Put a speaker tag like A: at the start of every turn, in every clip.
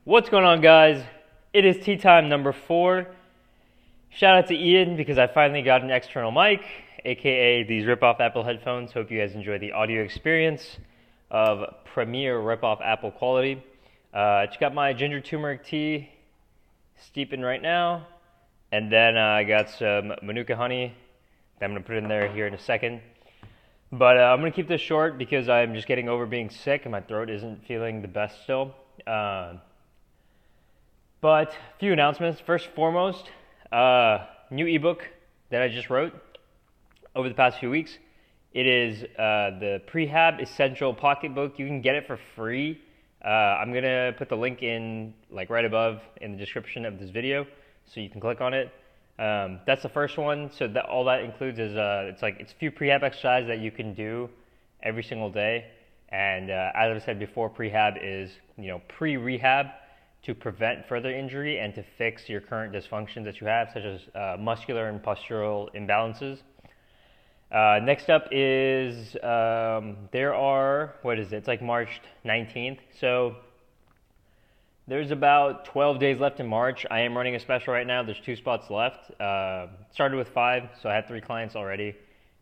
A: What's going on, guys? It is tea time number 4. Shout out to Ian because I finally got an external mic, aka these rip-off Apple headphones. Hope you guys enjoy the audio experience of premier rip-off Apple quality. Just got my ginger turmeric tea steeping right now, and then I got some Manuka honey that I'm going to put in there here in a second. But I'm going to keep this short because I'm just getting over being sick and my throat isn't feeling the best still. But a few announcements. First and foremost, new ebook that I just wrote over the past few weeks. It is the Prehab Essential Pocketbook. You can get it for free. I'm gonna put the link in right above in the description of this video, so you can click on it. That's the first one. So that all that includes is it's a few prehab exercises that you can do every single day. And as I said before, prehab is pre-rehab to prevent further injury and to fix your current dysfunctions that you have, such as muscular and postural imbalances. Next up is it's like March 19th. So there's about 12 days left in March. I am running a special right now. There's 2 spots left. Started with 5, so I had 3 clients already.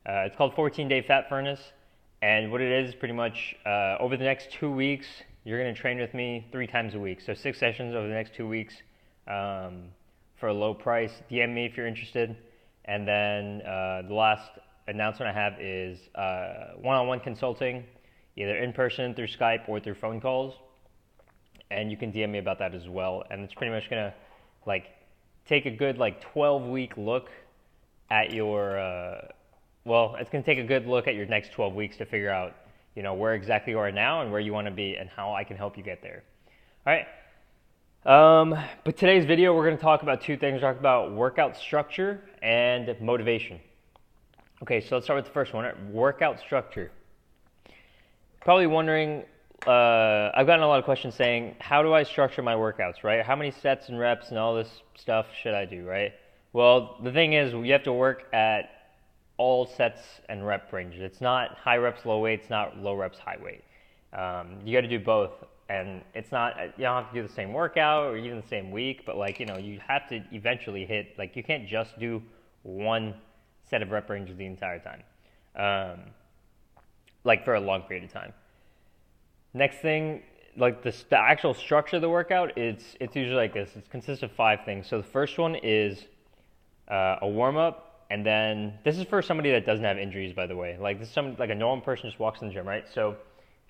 A: It's called 14-Day Fat Furnace. And what it is, pretty much, over the next 2 weeks, you're going to train with me 3 times a week. So 6 sessions over the next 2 weeks for a low price. DM me if you're interested. And then the last announcement I have is one-on-one consulting, either in person, through Skype, or through phone calls. And you can DM me about that as well. And it's pretty much going to take a good 12-week look at your it's going to take a good look at your next 12 weeks to figure out where exactly you are now and where you want to be and how I can help you get there. All right. But today's video, we're going to talk about 2 things. We're talk about workout structure and motivation. Okay, so let's start with the first one, workout structure. Probably wondering, I've gotten a lot of questions saying, how do I structure my workouts, right? How many sets and reps and all this stuff should I do, right? Well, the thing is, you have to work at all sets and rep ranges. It's not high reps, low weight. It's not low reps, high weight. You got to do both, and it's not, you don't have to do the same workout or even the same week, but you have to eventually hit, you can't just do one set of rep ranges the entire time, for a long period of time. Next thing, the actual structure of the workout, it's usually like this. It consists of 5 things. So the first one is a warm-up. And then, this is for somebody that doesn't have injuries, by the way. This is a normal person just walks in the gym, right? So,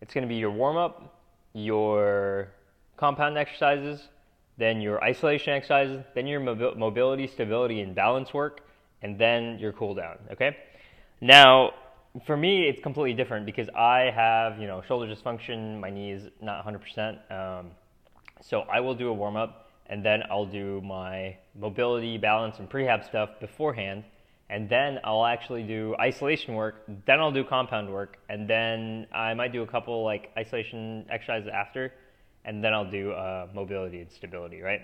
A: it's going to be your warm-up, your compound exercises, then your isolation exercises, then your mobility, stability, and balance work, and then your cool-down, okay? Now, for me, it's completely different because I have, shoulder dysfunction, my knee is not 100%. So, I will do a warm-up, and then I'll do my mobility, balance, and prehab stuff beforehand. And then I'll actually do isolation work, then I'll do compound work, and then I might do a couple isolation exercises after, and then I'll do mobility and stability, right?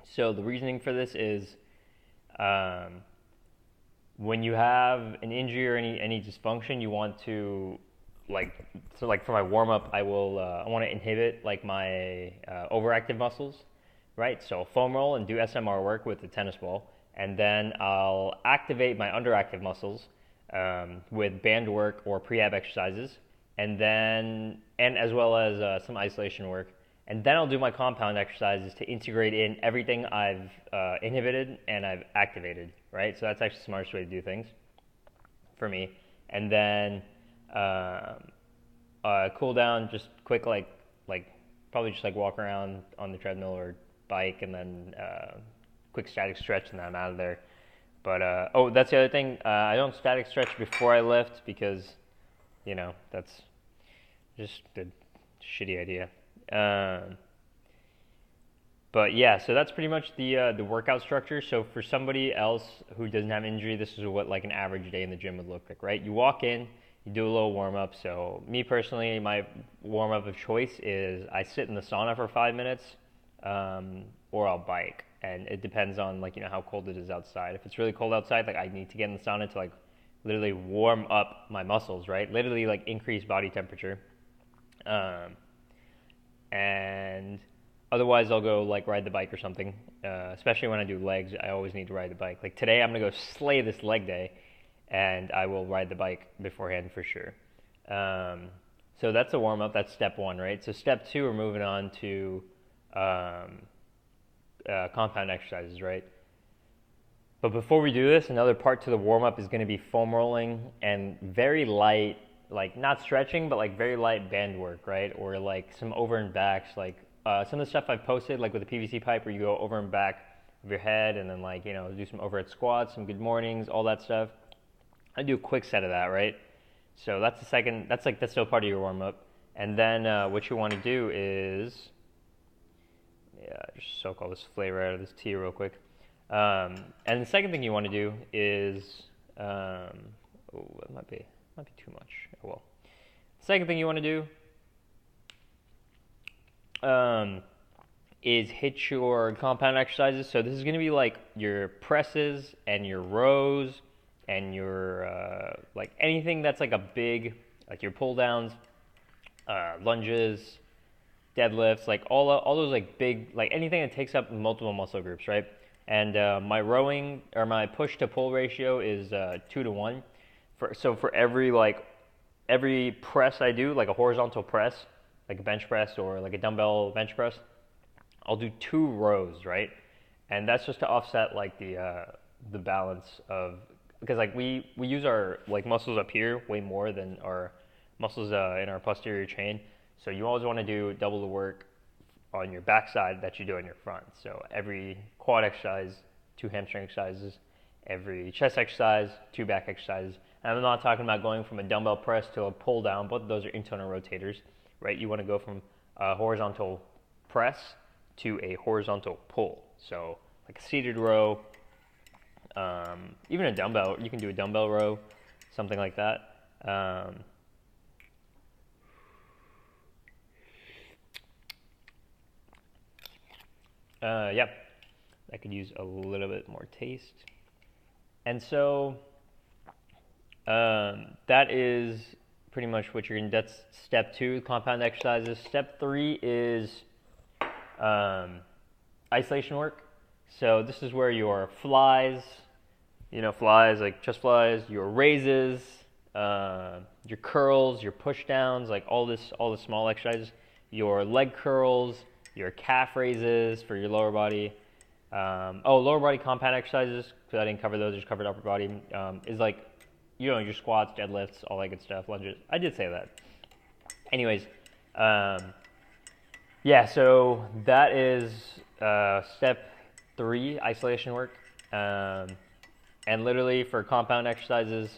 A: So the reasoning for this is when you have an injury or any dysfunction, you want to for my warm-up, I want to inhibit my overactive muscles, right? So foam roll and do SMR work with the tennis ball. And then I'll activate my underactive muscles with band work or prehab exercises, and as well as some isolation work. And then I'll do my compound exercises to integrate in everything I've inhibited and I've activated, right? So that's actually the smartest way to do things for me. And then cool down, just quick, probably just walk around on the treadmill or bike, and then quick static stretch, and then I'm out of there. But that's the other thing. I don't static stretch before I lift because, that's just a shitty idea. But yeah, so that's pretty much the workout structure. So for somebody else who doesn't have injury, this is what an average day in the gym would look like, right? You walk in, you do a little warm up. So me personally, my warm up of choice is I sit in the sauna for 5 minutes, or I'll bike. And it depends on how cold it is outside. If it's really cold outside, I need to get in the sauna to literally warm up my muscles, right? Literally increase body temperature. And Otherwise, I'll go like ride the bike or something. Especially when I do legs, I always need to ride the bike. Like today, I'm gonna go slay this leg day, and I will ride the bike beforehand for sure. So that's a warm up. That's step one, right? So step two, we're moving on to compound exercises, right? But before we do this, another part to the warm up is going to be foam rolling and very light, like not stretching, but like very light band work, right? Or like some over and backs, like some of the stuff I've posted, like with the PVC pipe, where you go over and back of your head, and then like do some overhead squats, some good mornings, all that stuff. I do a quick set of that, right? So that's the second. That's still part of your warm up. And then what you want to do is, just soak all this flavor out of this tea real quick. And the second thing you want to do is, it might be too much. Oh well. The second thing you want to do is hit your compound exercises. So this is going to be like your presses and your rows and your like anything that's like a big, like your pull downs, lunges, deadlifts, like all those like big, like anything that takes up multiple muscle groups, right? And my rowing or my push to pull ratio is 2-to-1. So for every press I do, like a horizontal press, like a bench press or like a dumbbell bench press, I'll do 2 rows, right? And that's just to offset like the balance of, because like we use our like muscles up here way more than our muscles in our posterior chain. So you always want to do double the work on your backside that you do on your front. So every quad exercise, 2 hamstring exercises, every chest exercise, 2 back exercises. And I'm not talking about going from a dumbbell press to a pull down. Both of those are internal rotators, right? You want to go from a horizontal press to a horizontal pull. So like a seated row, even a dumbbell, you can do a dumbbell row, something like that. Yeah, I could use a little bit more taste. And so that is pretty much what you're going to, that's step 2, compound exercises. Step 3 is isolation work. So this is where your flies, flies like chest flies, your raises, your curls, your push downs, like all the small exercises, your leg curls, your calf raises for your lower body. Lower body compound exercises, because I didn't cover those, I just covered upper body, is like, your squats, deadlifts, all that good stuff, lunges. I did say that. Anyways, so that is step 3, isolation work. And literally for compound exercises,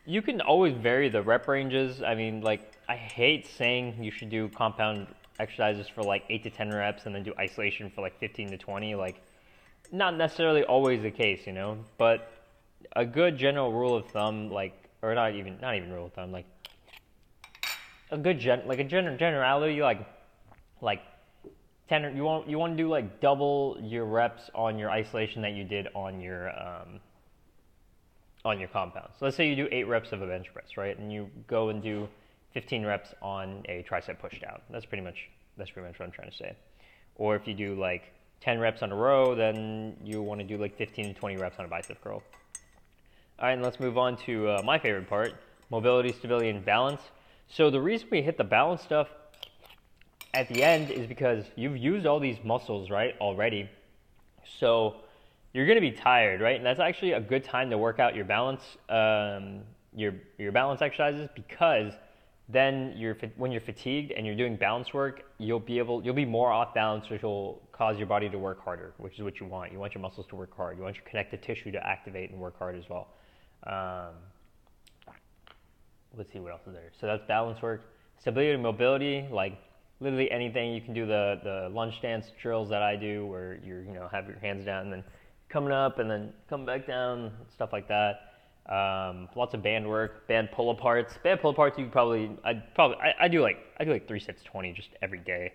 A: you can always vary the rep ranges. I mean, like, I hate saying you should do compound exercises for like 8 to 10 reps and then do isolation for like 15 to 20. Like, not necessarily always the case, but a good general rule of thumb, like, or not even rule of thumb, like a good generality, like 10, you want to do like double your reps on your isolation that you did on your compound. So let's say you do 8 reps of a bench press, right? And you go and do 15 reps on a tricep push down. That's pretty much what I'm trying to say. Or if you do like 10 reps on a row, then you want to do like 15 to 20 reps on a bicep curl. All right, and let's move on to my favorite part, mobility, stability, and balance. So the reason we hit the balance stuff at the end is because you've used all these muscles, right, already. So you're going to be tired, right? And that's actually a good time to work out your balance, your balance exercises, because then when you're fatigued and you're doing balance work, you'll be more off balance, which will cause your body to work harder, which is what you want. You want your muscles to work hard. You want your connective tissue to activate and work hard as well. Let's see what else is there. So that's balance work. Stability and mobility, like literally anything. You can do the lunge stance drills that I do, where have your hands down and then coming up and then come back down, stuff like that. Lots of band work, band pull aparts. Band pull aparts, I do like 3 sets 20 just every day.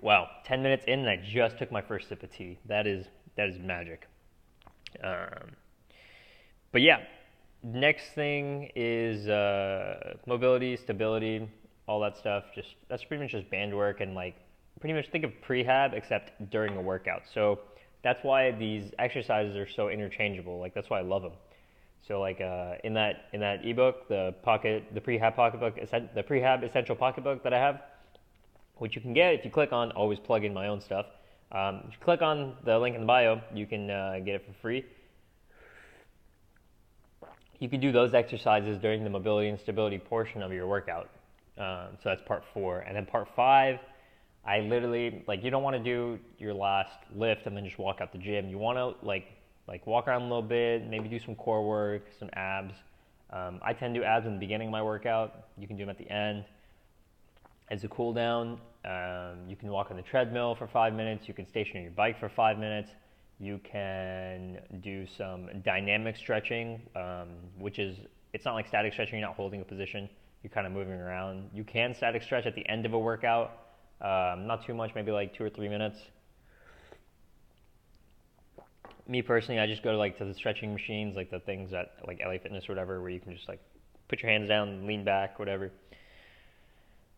A: Wow, 10 minutes in and I just took my first sip of tea. That is magic. But yeah, next thing is mobility, stability. all that stuff. Just that's pretty much just band work and like pretty much think of prehab except during a workout. So that's why these exercises are so interchangeable. Like that's why I love them. So like in that ebook, the prehab pocketbook, the prehab essential pocketbook that I have, which you can get if you click on. Always plug in my own stuff. If you click on the link in the bio, you can get it for free. You can do those exercises during the mobility and stability portion of your workout. So that's part 4, and then part 5. I literally like you don't want to do your last lift and then just walk out the gym. You want to like walk around a little bit, maybe do some core work, some abs. I tend to do abs in the beginning of my workout. You can do them at the end. As a cool down, you can walk on the treadmill for 5 minutes. You can station your bike for 5 minutes. You can do some dynamic stretching, which is, it's not like static stretching. You're not holding a position. You're kind of moving around. You can static stretch at the end of a workout. Not too much, maybe like 2 or 3 minutes. Me personally, I just go to the stretching machines, like the things at like LA Fitness or whatever, where you can just like put your hands down, lean back, whatever.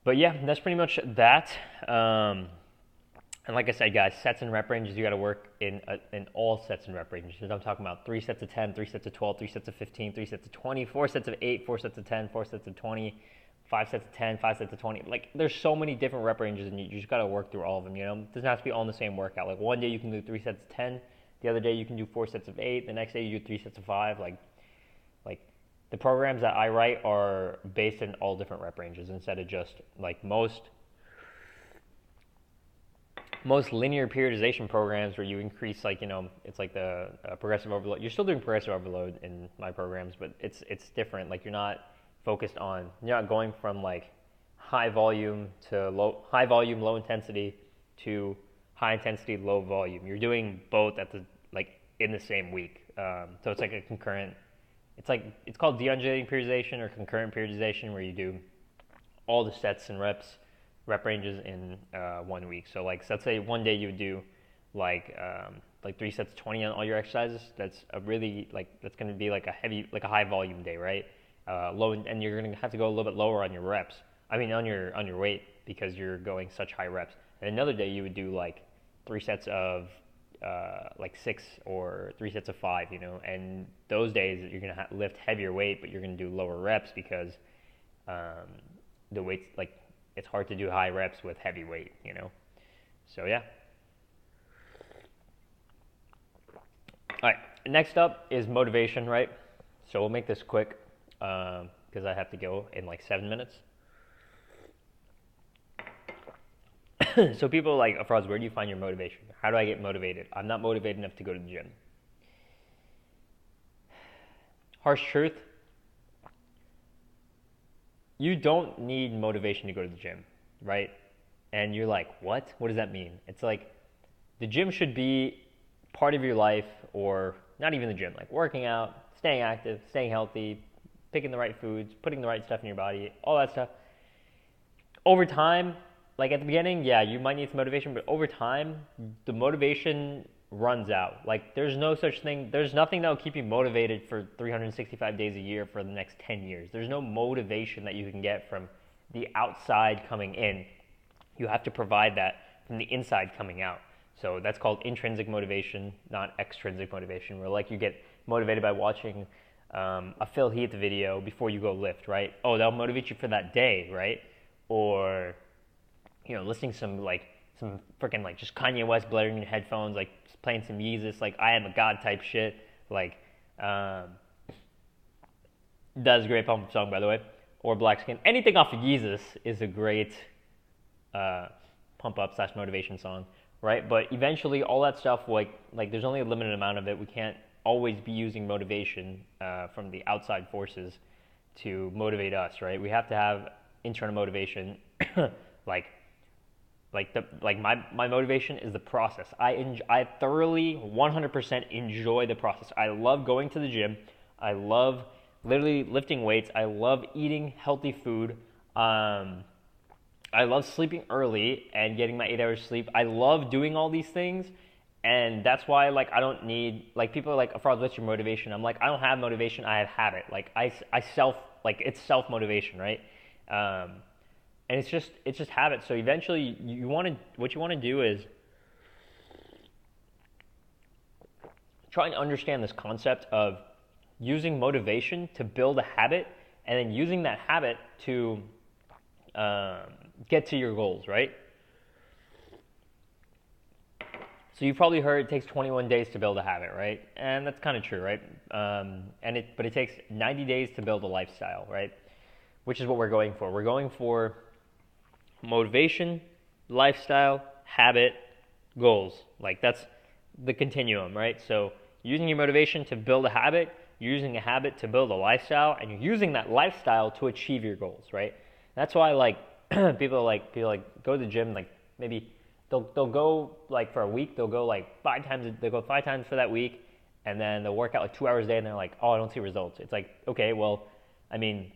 A: But yeah, that's pretty much that. And like I said, guys, sets and rep ranges, you got to work in all sets and rep ranges. I'm talking about 3 sets of 10, 3 sets of 12, 3 sets of 15, 3 sets of 20, 4 sets of 8, 4 sets of 10, 4 sets of 20, 5 sets of 10, 5 sets of 20. Like, there's so many different rep ranges, and you just got to work through all of them, you know? It doesn't have to be all in the same workout. Like, one day you can do 3 sets of 10, the other day you can do 4 sets of 8, the next day you do 3 sets of 5. Like the programs that I write are based in all different rep ranges instead of just like most linear periodization programs where you increase, like, you know, it's like the progressive overload. You're still doing progressive overload in my programs, but it's different. Like, you're not going from like high volume, low intensity to high intensity, low volume. You're doing both in the same week. So it's like a concurrent. It's called de-undulating periodization or concurrent periodization, where you do all the sets and rep ranges in 1 week. So like, so let's say one day you would do like 3 sets of 20 on all your exercises. That's that's going to be like a high volume day, right? And you're going to have to go a little bit lower on your reps. I mean, on your weight, because you're going such high reps. And another day you would do like 3 sets of 6 or 3 sets of 5, you know. And those days you're going to lift heavier weight, but you're going to do lower reps because the weight's it's hard to do high reps with heavy weight, you know. So yeah. All right, next up is motivation, right? So we'll make this quick because I have to go in like 7 minutes. So people are like, Afraz, where do you find your motivation? How do I get motivated? I'm not motivated enough to go to the gym. Harsh truth, you don't need motivation to go to the gym, right? And you're like, what? What does that mean? It's like the gym should be part of your life, or not even the gym, like working out, staying active, staying healthy, picking the right foods, putting the right stuff in your body, all that stuff. Over time, like at the beginning, yeah, you might need some motivation, but over time, the motivation runs out. Like there's no such thing, there's nothing that will keep you motivated for 365 days a year for the next 10 years. There's no motivation that you can get from the outside coming in. You have to provide that from the inside coming out. So that's called intrinsic motivation, not extrinsic motivation, where like you get motivated by watching a Phil Heath video before you go lift, right? Oh, that'll motivate you for that day, right? Or, you know, listening to some freaking like just Kanye West blaring in your headphones, like playing some Yeezus, like I Am a God type shit. Like, that's a great pump up song, by the way. Or Black Skin. Anything off of Yeezus is a great pump up / motivation song, right? But eventually all that stuff, like there's only a limited amount of it. We can't always be using motivation from the outside forces to motivate us, right? We have to have internal motivation. My motivation is the process. I thoroughly 100% enjoy the process. I love going to the gym. I love literally lifting weights. I love eating healthy food. I love sleeping early and getting my 8 hours sleep. I love doing all these things, and that's why I don't need, people are like, Afraz, what's your motivation? I'm like, I don't have motivation. I have habit. It's self motivation, right? and it's just habit. So eventually, what you want to do is try and understand this concept of using motivation to build a habit, and then using that habit to get to your goals, right? So you've probably heard it takes 21 days to build a habit, right? And that's kind of true, right? But it takes 90 days to build a lifestyle, right? Which is what we're going for. We're going for motivation, lifestyle, habit, goals. Like that's the continuum, right? So using your motivation to build a habit, you're using a habit to build a lifestyle, and you're using that lifestyle to achieve your goals, right? That's why like people go to the gym, like maybe they'll go like for a week, they'll go like 5 times for that week, and then they'll work out like 2 hours a day, and they're like, oh, I don't see results. It's like, okay, well, I mean,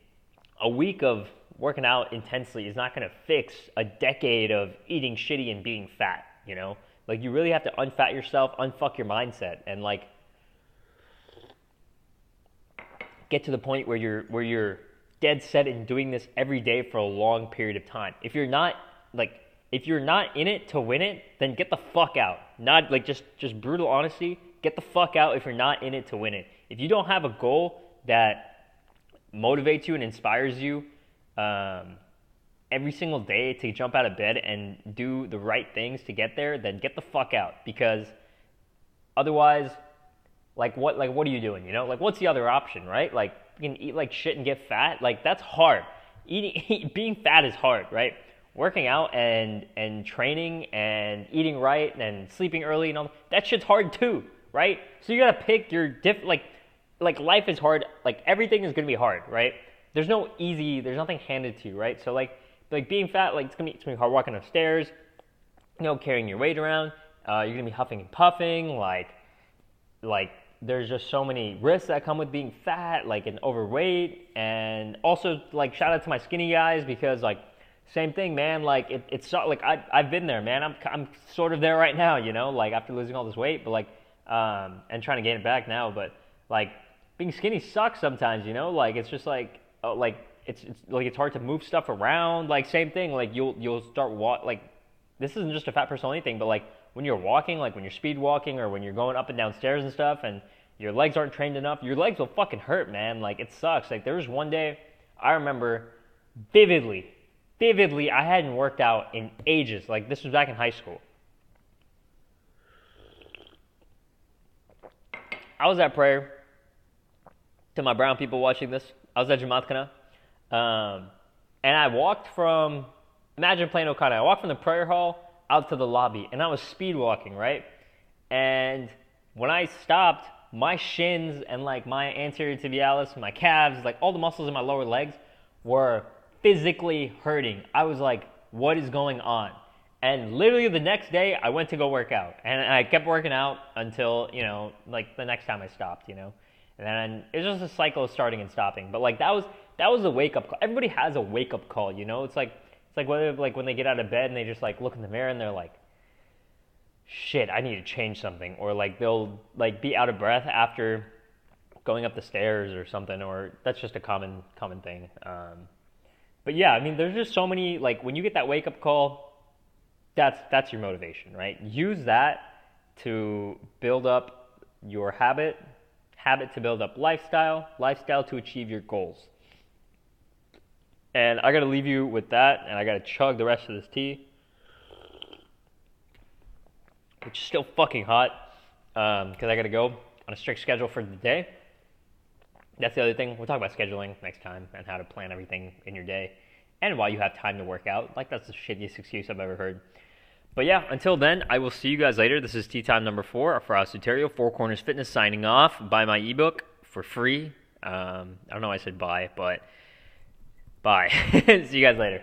A: a week of working out intensely is not going to fix a decade of eating shitty and being fat, you know? Like, you really have to unfat yourself, unfuck your mindset, and like get to the point where you're dead set in doing this every day for a long period of time. If you're not in it to win it, then get the fuck out. Not like just brutal honesty. Get the fuck out if you're not in it to win it. If you don't have a goal that motivates you and inspires you every single day to jump out of bed and do the right things to get there, then get the fuck out. Because otherwise, what are you doing? You know, like what's the other option, right? Like you can eat like shit and get fat. Like that's hard. Being fat is hard, right? Working out and training and eating right and sleeping early and all that shit's hard too, right? So you gotta pick your like life is hard. Like everything is gonna be hard, right? There's nothing handed to you, right? So like being fat, like it's gonna be hard walking upstairs, you know, carrying your weight around. You're gonna be huffing and puffing, like there's just so many risks that come with being fat, like and overweight, and also like shout out to my skinny guys because like same thing, man. Like it's like I've been there, man. I'm sort of there right now, you know, like after losing all this weight, but like and trying to gain it back now, but like being skinny sucks sometimes, you know, like it's just like it's like it's hard to move stuff around, like same thing, like you'll start like this isn't just a fat person only thing, but like when you're walking, like when you're speed walking or when you're going up and down stairs and stuff and your legs aren't trained enough, your legs will fucking hurt, man. Like it sucks. Like there was one day I remember vividly, I hadn't worked out in ages. Like this was back in high school. I was at prayer. To my brown people watching this, I was at Jamaat Khana. And I walked from, imagine Plano Khana. I walked from the prayer hall out to the lobby, and I was speed walking, right? And when I stopped, my shins and like my anterior tibialis, my calves, like all the muscles in my lower legs were physically hurting. I was like, what is going on? And literally the next day, I went to go work out. And I kept working out until, you know, like the next time I stopped, you know. And then it's just a cycle of starting and stopping. But like that was a wake up call. Everybody has a wake up call, you know. It's like whether like when they get out of bed and they just like look in the mirror and they're like, shit, I need to change something, or like they'll like be out of breath after going up the stairs or something, or that's just a common thing. But yeah, I mean, there's just so many, like when you get that wake up call, that's your motivation, right? Use that to build up your habit to build up lifestyle to achieve your goals. And I got to leave you with that, and I got to chug the rest of this tea, which is still fucking hot, because I got to go on a strict schedule for the day. That's the other thing. We'll talk about scheduling next time and how to plan everything in your day and why you have time to work out. Like, that's the shittiest excuse I've ever heard. But yeah, until then, I will see you guys later. This is Tea Time number 4 for Suterio, Four Corners Fitness, signing off. Buy my ebook for free. I don't know why I said buy, but bye. See you guys later.